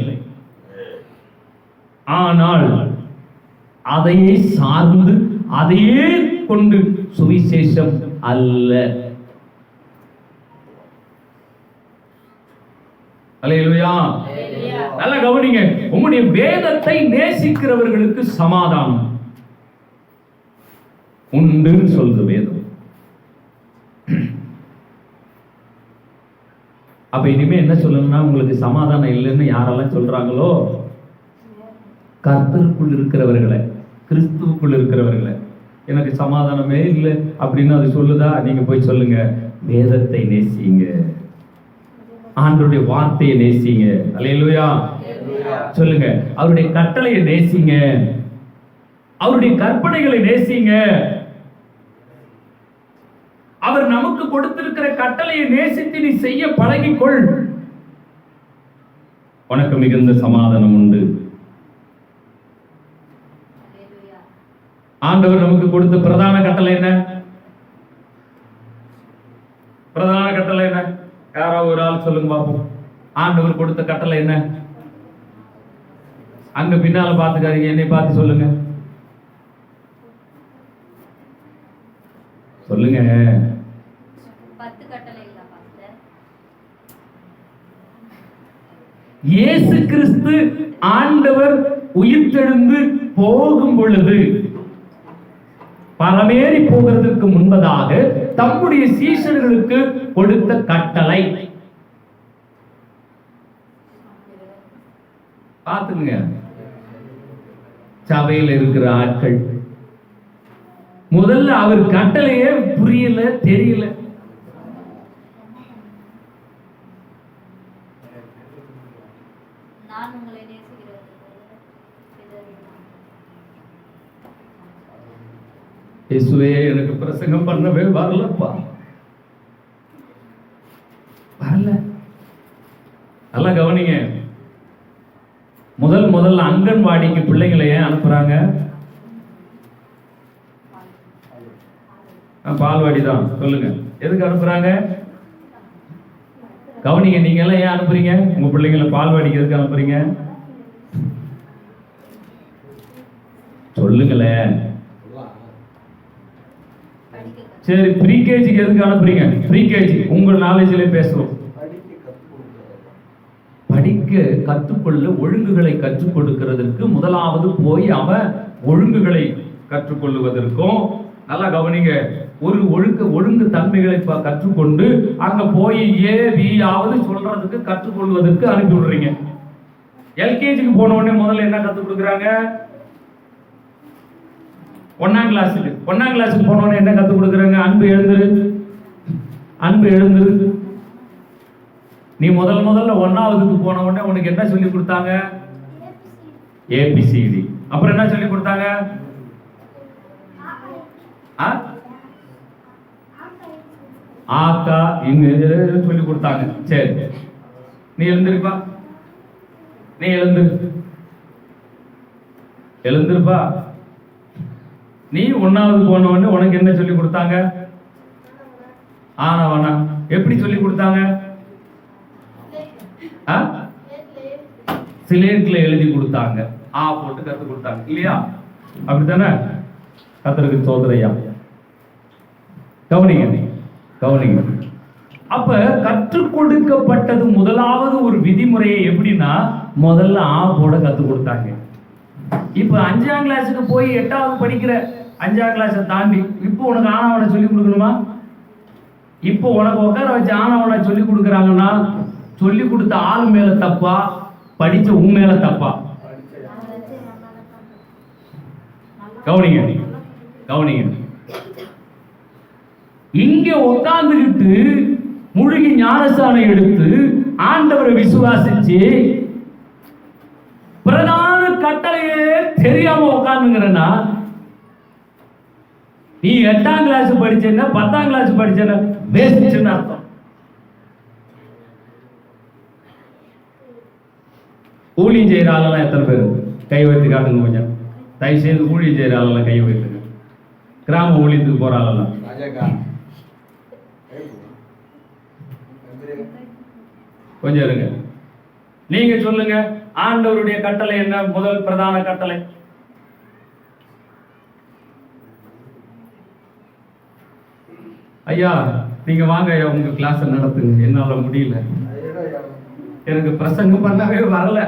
ஆனால் அதையே சார்ந்து அதையே கொண்டு சுவிசேஷம் அல்ல. அல்லேலூயா. நல்லா கவனிங்க. உம்முடைய வேதத்தை நேசிக்கிறவர்களுக்கு சமாதானம் உண்டுன்னு சொல்லுது வேதம். அப்ப இனிமே என்ன சொல்லணும்னா, உங்களுக்கு சமாதானம் இல்லைன்னு யாரெல்லாம் சொல்றாங்களோ, கர்த்தருக்குள் இருக்கிறவர்களை, கிறிஸ்துவுக்குள் இருக்கிறவர்களை, எனக்கு சமாதானமே இல்லை அப்படின்னு அது சொல்லுதா, நீங்க போய் சொல்லுங்க, வேதத்தை நேசிங்க, ஆண்டவருடைய வார்த்தையை நேசிங்க. அல்லேலூயா. சொல்லுங்க, அவருடைய கட்டளையை நேசிங்க, அவருடைய கற்பனைகளை நேசிங்க. அவர் நமக்கு கொடுத்திருக்கிற கட்டளையை நேசித்து நீ செய்ய பழகிக்கொள். உனக்கு மிகுந்த சமாதானம் உண்டு. ஆண்டவர் நமக்கு கொடுத்த பிரதான கட்டளை என்ன? பிரதான கட்டளை என்ன? யாராவது ஒரு ஆள் சொல்லுங்க பாப்போம். ஆண்டவர் கொடுத்த கட்டளை என்ன? அங்க பின்னால பாத்துக்காதீங்க, என்னை பார்த்து சொல்லுங்க. சொல்லுங்க. 10 கட்டளைகளா பாஸ்டர்? இயேசு கிறிஸ்து ஆண்டவர் உயிர்த்தெழுந்து போகும் பொழுது பரமேறி போகிறதுக்கு முன்பதாக தம்முடைய சீஷர்களுக்கு கொடுத்த கட்டளை பாத்துங்க. சபையில் இருக்கிற ஆட்கள் முதல்ல அவர் கட்டளையே புரியல, தெரியல. நான் உங்களை நேசிக்கிறேன். இயேசுவே, எனக்கு பிரசங்கம் பண்ணவே வரலப்பா, வரல. நல்லா கவனிங்க. முதல்ல அங்கன்வாடிக்கு பிள்ளைங்களை ஏன் அனுப்புறாங்க? பால்வாடி தான். சொல்லுங்க, எதுக்கு அனுப்புறாங்க? கவனிங்க. நீங்க எல்லாம் ஏன் அனுப்புறீங்க உங்க பிள்ளைங்களை பால்வாடிக்கு? எதுக்கு அனுப்புறீங்க? சொல்லுங்களேன். சரி, ப்ரீகேஜிக்கு எதுக்கு அனுப்புறீங்க? ப்ரீகேஜி உங்கள் நாலேஜிலே பேசுவோம். படிக்க கற்றுக்கொள்ள, ஒழுங்குகளை கற்றுக் கொடுக்கிறதற்கு முதலாவது போய் அவன் ஒழுங்குகளை கற்றுக்கொள்வதற்கும், நல்லா கவனிங்க, ஒரு ஒழுங்கு தன்மைகளை கற்றுக்கொண்டு அங்க போய் ஏதாவது சொல்றதுக்கு கற்றுக்கொள்வதற்கு அனுப்பி விடுறீங்க. எல்கேஜிக்கு போன உடனே முதல்ல என்ன கற்றுக் கொடுக்குறாங்க? 1ஆம் கிளாஸுக்கு போன உடனே என்ன கற்றுக் கொடுக்குறாங்க? அன்பு எழுந்துரு, அன்பு எழுந்துரு. நீ முதல்ல 1ஆவதுக்கு போன உடனே உனக்கு என்ன சொல்லி கொடுத்தாங்க? ஏபிசிடி. அப்புறம் என்ன சொல்லி கொடுத்தாங்க? ஆக்கா இங்க சொல்லி கொடுத்தாங்க. சரி, நீ எழுந்திருப்பா, நீ எழுந்திருப்பா. நீ 1ஆவது போன உடனே உனக்கு என்ன சொல்லி கொடுத்தாங்க? ஆனவனா. எப்படி சொல்லி கொடுத்தாங்க? சிலேட்ல எழுதி கொடுத்தாங்க. போட்டு கத்து கொடுத்தாங்க இல்லையா? அப்படித்தானே? கத்தருக்கு சோதரையா. கவனிங்க. அப்ப கற்றுக் கொடுக்கப்பட்டது முதலாவது ஒரு விதிமுறையை எப்படின்னா, முதல்ல போட கத்து கொடுத்தாங்க. இப்ப 5ஆம் கிளாஸுக்கு போய் 8ஆவது படிக்கிற 5ஆம் கிளாஸை தாண்டி இப்போ உனக்கு ஆனவனை சொல்லி கொடுக்கணுமா? இப்போ உனக்கு உட்கார வச்சு ஆனவனை சொல்லி கொடுக்குறாங்கன்னா, சொல்லி கொடுத்த ஆள் மேல தப்பா, படிச்ச உன் மேல தப்பா? கவனிங்க. இங்க உட்கார்ந்துகிட்டு முழுகி ஞானஸ்தானம் எடுத்து ஆண்டவரை விசுவாசிச்சு பிரதான கட்டளையே தெரியாம உட்கார்ந்துங்கிறனா, நீ 8ஆம் கிளாஸ் படிச்சேன்னா 10ஆம் கிளாஸ் படிச்சேன்னா வேஸ்ட்னு அர்த்தம். ஊழியம் செய்யற ஆளெல்லாம் எத்தனை பேர் கை வைத்து காட்டுங்க கொஞ்சம். தயவு செய்து ஊழியம் செய்யற ஆளெல்லாம் கை வைத்துங்க. கிராம ஊழியத்துக்கு போற ஆளெல்லாம் கொஞ்சம் இருங்க. நீங்க சொல்லுங்க, ஆண்டவருடைய கட்டளை என்ன? முதல் பிரதான கட்டளை ஐயா நீங்க வாங்க ஐயா, உங்க கிளாஸ் நடத்துங்க. என்னால முடியல, எனக்கு பிரசங்கம் பண்ணவே வரல.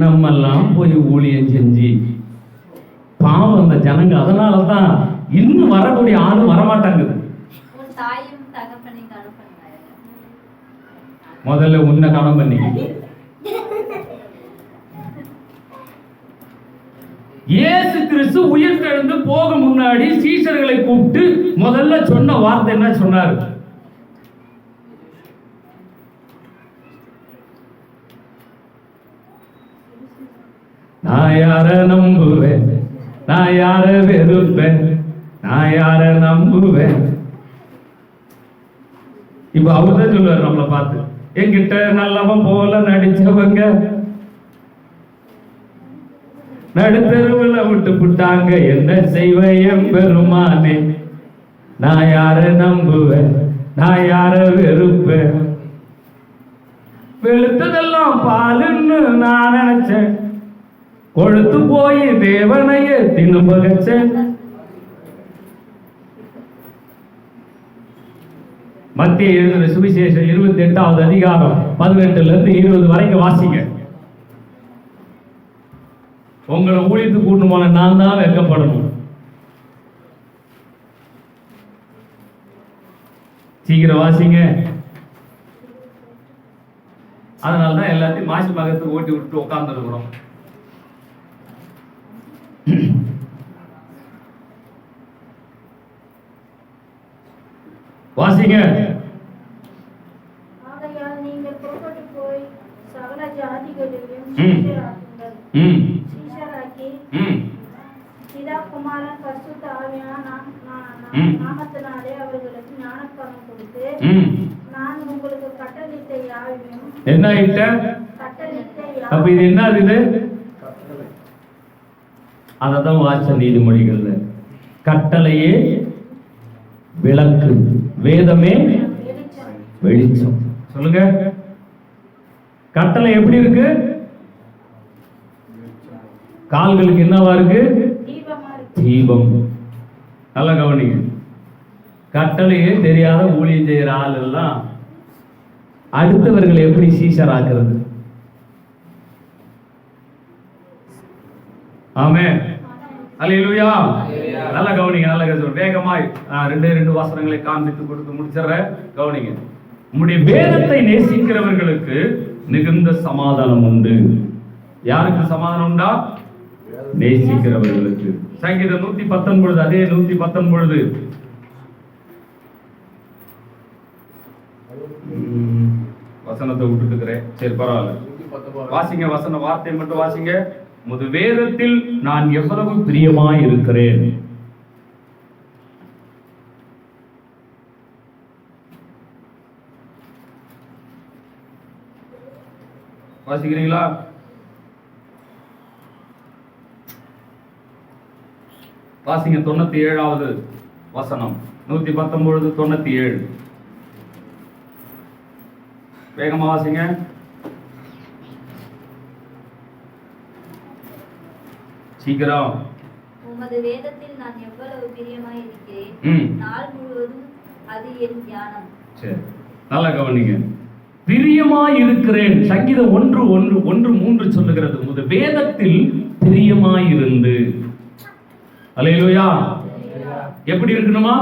நம்மெல்லாம் போய் ஊழியம் செஞ்சு பாவம் அந்த ஜனங்க. அதனாலதான் இன்னும் வரக்கூடிய ஆளும் வரமாட்டாங்குது. முதல்ல உன்னை கவனம் பண்ணி இயேசு கிறிஸ்து உயிர்த்தெழுந்து போக முன்னாடி சீஷர்களை கூப்பிட்டு முதல்ல சொன்ன வார்த்தை என்ன சொன்னார்? நான் யார நம்புவேன், நான் யார வெறுப்பேன், நான் யார நம்புவேன். இப்ப அவர்தான் சொல்லுவார் நம்மளை பார்த்து, என்கிட்ட நல்லவன் போல நடிச்சவங்க நடுத்தருவுல விட்டு புட்டாங்க, என்ன செய்வேன் பெருமானே, நான் யார நம்புவேன், நான் யார வெறுப்பேன், வெளுத்ததெல்லாம் பாலுன்னு நான் நினைச்சேன், கொழுத்து போய் தேவனையே தின்னு பகச்சேன். மத்திய எழுதின சுவிசேஷம் 28வது அதிகாரம் 18ல இருந்து 20 வரைக்கும் வாசிங்க. உங்களை ஊழியத்து கூட்டு போன நான் தான் வெட்கப்படணும். சீக்கிரம் வாசிங்க. அதனாலதான் எல்லாத்தையும் மாசி மகத்துக்கு ஓட்டி விட்டு உட்கார்ந்து இருக்கிறோம். வாசிங்க. ஆகையால் நீங்கள் புறப்பட்டு போய் சகல ஜாதிகளையும் சீஷராக்குங்கள். சீஷராக்கி பிதா குமாரன் பரிசுத்த ஆவியான நாமத்தினாலே அவர்களுக்கு ஞானஸ்நானம் கொடுத்து நான் உங்களுக்கு கட்டளையிட்ட யாவையும் என்ன ஆயிட்ட? அப்ப இது என்ன இது? அததான் வாச நீதிமொழிகள்ல கட்டளையே விளக்கு, வேதமே வெளிச்சம். சொல்லுங்க, கட்டளை எப்படி இருக்கு? கால்களுக்கு என்னவா இருக்கு? தீபம். நல்லா கவனிங்க. கட்டளையே தெரியாத ஊழியம் செய்யற ஆள் எல்லாம் அடுத்தவர்களை எப்படி சீஷராக்குறது? ஆமென். அல்லேலூயா. நல்லா கவனிங்க, நல்லா கவனிங்க. வேகமாய் 2 வசனங்களை காண்பித்து கொடுத்து முடிச்சிடுறேன். கவனிங்க. உம்முடைய வேதத்தை நேசிக்கிறவர்களுக்கு மிகுந்த சமாதானம் உண்டு. யாருக்கு சமாதானம் உண்டா? நேசிக்கிறவர்களுக்கு. சங்கீதம் 119, அதே 119 வசனத்தை விட்டுட்டுக்கிறேன். சரி, பரவாயில்ல. வாசிங்க, வசன வார்த்தை மட்டும் வாசிங்க. உமது வேதத்தில் நான் எவ்வளவு பிரியமாய் இருக்கிறேன். வாசிக்கிறீங்களா? வாசிங்க. 97வது வசனம். 119 97. வேகமா வாசிங்க. சீக்கிரம். உமது வேதத்தில் நான் எவ்வளவு பிரியமாய் இருக்கிறேன், நாள் முழுவதும் அது என் தியானம். சரி, நல்லா கவனிங்க. பிரியமாய் இருக்கிறேன். சங்கீதம் 1:1-3 சொல்லுகிறது, உமது வேதத்தில் பிரியமாய் இருந்து. அல்லேலூயா. எப்படி இருக்கணுமா?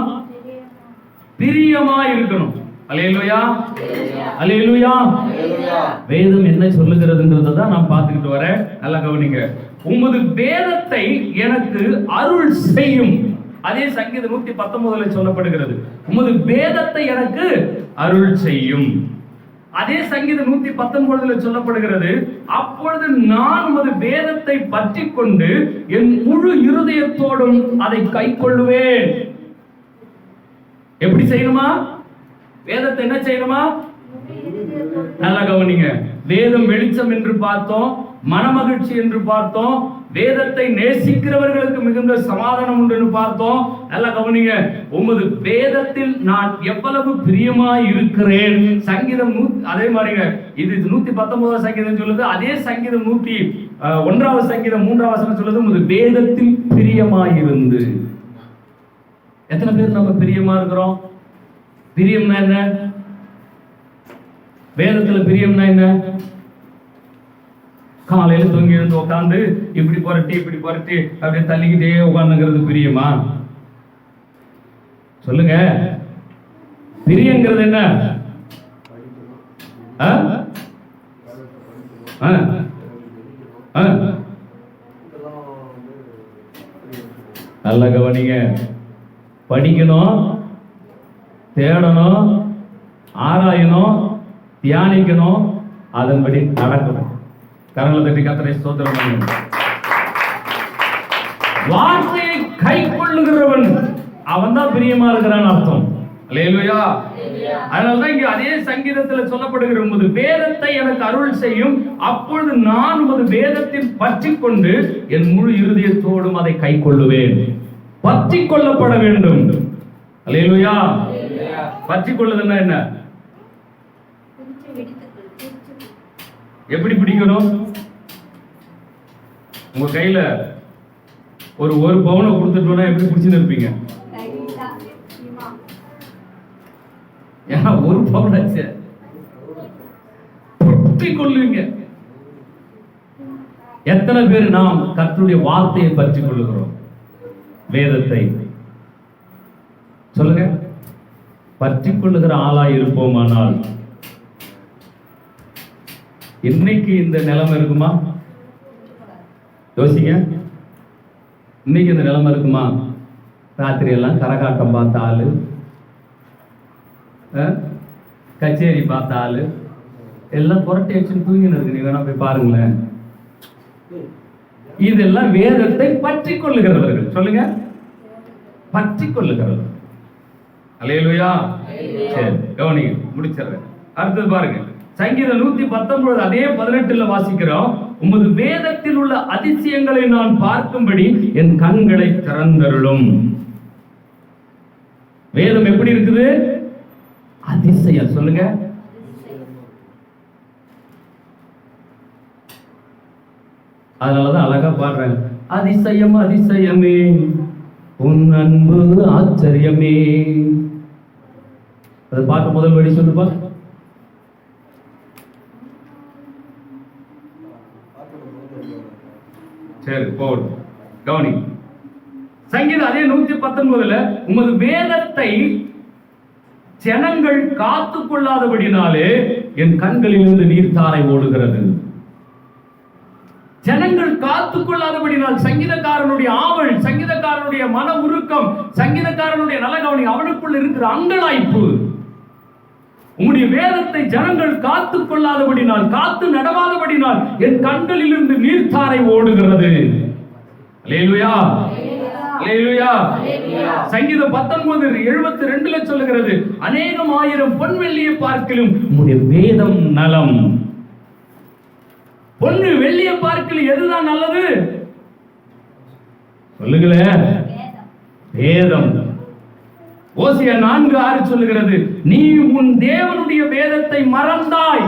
பிரியமாய் இருக்கணும். அல்லேலூயா, அல்லேலூயா. வேதம் என்ன சொல்லுகிறதுன்றதை தான் நான் பார்த்துக்கிட்டு வரேன். நல்லா கவனிங்க. உமது வேதத்தை எனக்கு அருள் செய்யும். அதே சங்கீதம் 119 சொல்லப்படுகிறது, உமது வேதத்தை எனக்கு அருள் செய்யும். அதே சங்கீதம் 119 சொல்லப்படுகிறது, அப்பொழுது நான் உமது வேதத்தை பற்றி கொண்டு என் முழு இருதயத்தோடும் அதை கை கொள்ளுவேன். எப்படி செய்யணுமா? வேதத்தை என்ன செய்யணுமா? நல்லா கவனிங்க. வேதம் வெளிச்சம் என்று பார்த்தோம், மனமகிழ்ச்சி என்று பார்த்தோம், வேதத்தை நேசிக்கிறவர்களுக்கு மிகுந்த சமாதானம் உண்டு என்று பார்த்தோம். நல்லா கவனிங்க. உமது வேதத்தில் நான் எவ்வளவு பிரியமாய் இருக்கிறேன். சங்கீதம் அதே மாதிரிங்க. இது 119 சங்கீதம் சொல்லுது. அதே சங்கீதம் 101 சங்கீதம் 3 வசனம் சொல்லுது, உமது வேதத்தில் பிரியமாய் இருந்து. எத்தனை பேர் நம்ம பிரியமா இருக்கிறோம்? பிரியம்னா என்ன? வேதத்துல பிரியம்னா என்ன? காலையில தூங்கி எழுந்து உட்காந்து இப்படி புரட்டி அப்படியே தள்ளிக்கிட்டே உட்காந்துங்கிறது பிரியமா? சொல்லுங்க. பிரியங்கிறது என்ன? நல்லா கவனிங்க. படிக்கணும், தேடணும், ஆராயணும், தியானிக்கணும், அதன்படி நடக்கணும். கரங்களை தட்டி கர்த்தரை ஸ்தோத்திரம் பண்ணுங்க. வார்த்தையை கை கொள்ளுகிறவன் அவன் தான் பிரியமா இருக்கிறான் அர்த்தம். அல்லேலூயா. அதனாலதான் இங்க அதே சங்கீதத்துல சொல்லப்படுகிற உமது வேதத்தை எனக்கு அருள் செய்யும், அப்பொழுது நான் உமது வேதத்தில் பற்றி கொண்டு என் முழு இருதயத்தோடும் அதை கை கொள்ளுவேன். பற்றி கொள்ளப்பட வேண்டும். அல்லேலூயா. பற்றி கொள்ளுதுன்னா என்ன? எப்படி பிடிக்கணும்? உங்க கையில ஒரு பவுனை கொடுத்துட்டோம்னா எப்படி பிடிச்சுன்னு இருப்பீங்க? ஏன்னா ஒரு பவுன் ஆச்சு, பற்றி கொள்ளுவீங்க. எத்தனை பேர் நாம் கர்த்தருடைய வார்த்தையை பற்றி கொள்ளுகிறோம்? வேதத்தை சொல்லுங்க. பற்றி கொள்ளுகிற ஆளாய் இருப்போமானால் இன்னைக்கு இந்த நிலைமை இருக்குமா? யோசிங்க. இன்னைக்கு இந்த நிலைமை இருக்குமா? ராத்திரி எல்லாம் கரகாட்டம் பார்த்த ஆளு, கச்சேரி பார்த்த ஆளு எல்லாம் புரட்டி வச்சு தூங்கின்னு இருக்கு. நீங்க வேணா போய் பாருங்களேன். இதெல்லாம் வேதத்தை பற்றி கொள்ளுகிறவர்கள். சொல்லுங்க, பற்றி கொள்ளுகிறவர்கள். அல்லேலூயா. சரி, கவனிங்க, முடிச்சிடுறேன். அடுத்தது பாருங்க, சங்கீதம் 119 அதே 18 வாசிக்கிறோம். உமது வேதத்தில் உள்ள அதிசயங்களை நான் பார்க்கும்படி என் கண்களை திறந்தருளும். வேதம் எப்படி இருக்குது? அதிசயம். சொல்லுங்க. அதனாலதான் அழகா பாடுறேன். அதிசயம் அதிசயமே உன் அன்பு ஆச்சரியமே. அது பாட்டு முதல் வழி சொல்லுப்பா. சரி, போடு. கவனி, சங்கீதம் அதே 119 உமது வேதத்தை ஜனங்கள் காத்து கொள்ளாதபடினாலே என் கண்களிலிருந்து நீர்த்தாரை ஓடுகிறது. ஜனங்கள் காத்து கொள்ளாதபடினால் சங்கீதக்காரனுடைய ஆவல், சங்கீதக்காரனுடைய மன உருக்கம், சங்கீதக்காரனுடைய நல்ல கவனி, அவனுக்குள் இருக்கிற அங்கலாய்ப்பு. உம்முடைய வேதத்தை ஜனங்கள் காத்து கொள்ளாதபடினால், காத்து நடவாதபடினால் என் கண்களிலிருந்து நீர்த்தாரை ஓடுகிறது. அல்லேலூயா. அல்லேலூயா. சங்கீதம் 19:72 சொல்லுகிறது, அநேகம் ஆயிரம் பொன்வெள்ளியை பார்க்கிலும் உம்முடைய வேதம் நலம். பொன்னு வெள்ளியை பார்க்கல எதுதான் நல்லது? சொல்லுங்களேன். வேதம். ஓசியா 4:6 சொல்லுகிறது, நீ உன் தேவனுடைய வேதத்தை மறந்தாய்.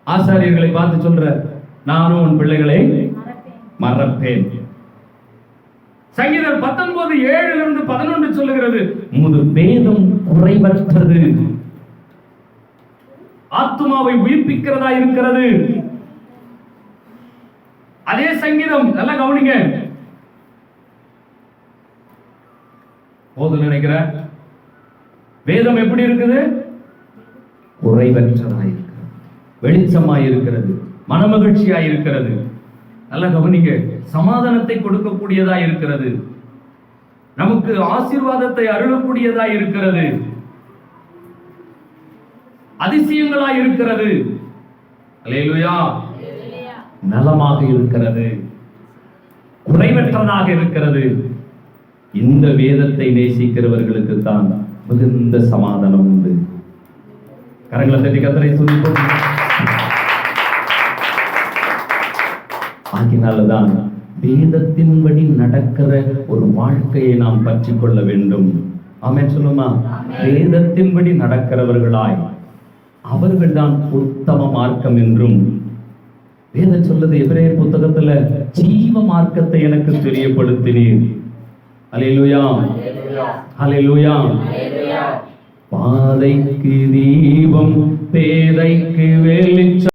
ஆசாரியர்களை பார்த்து சொல்ற, நானும் உன் பிள்ளைகளை மறப்பேன். சங்கீதம் 19:7-11 சொல்லுகிறது, உமது வேதம் குறைவற்றது, ஆத்துமாவை உயிர்ப்பிக்கிறதா இருக்கிறது. அதே சங்கீதம் நல்லா கவனிங்க. போதும் நினைக்கிற வேதம் எப்படி இருக்குது? குறைவற்றதாய் இருக்கிறது, வெளிச்சமாய் இருக்கிறது, மனமகிழ்ச்சியாய் இருக்கிறது. நல்லா கவனிங்க. சமாதானத்தை கொடுக்கக்கூடியதா இருக்கிறது, நமக்கு ஆசீர்வாதத்தை அருளக்கூடியதா இருக்கிறது, அதிசயங்களாய் இருக்கிறது. அல்லேலூயா. நலமாக இருக்கிறது, குறைவற்றதாக இருக்கிறது. இந்த வேதத்தை நேசிக்கிறவர்களுக்கு தான் மிகுந்த சமாதானம் உண்டு. கரங்களை தட்டி கர்த்தரை துதிப்போம். ஆகினால்தான் வேதத்தின்படி நடக்கிற ஒரு வாழ்க்கையை நாம் பற்றி கொள்ள வேண்டும். ஆமென் சொல்லுமா? வேதத்தின்படி நடக்கிறவர்களாய் அவர்கள் தான் உத்தம மார்க்கம் என்றும் வேதம் சொல்லுது. எபிரேயர் புத்தகத்துல ஜீவ மார்க்கத்தை எனக்கு தெரியப்படுத்தினீர். அல்லேலூயா. அல்லேலூயா. பாதைக்கு தீபம், பேதைக்கு வெளிச்சம்.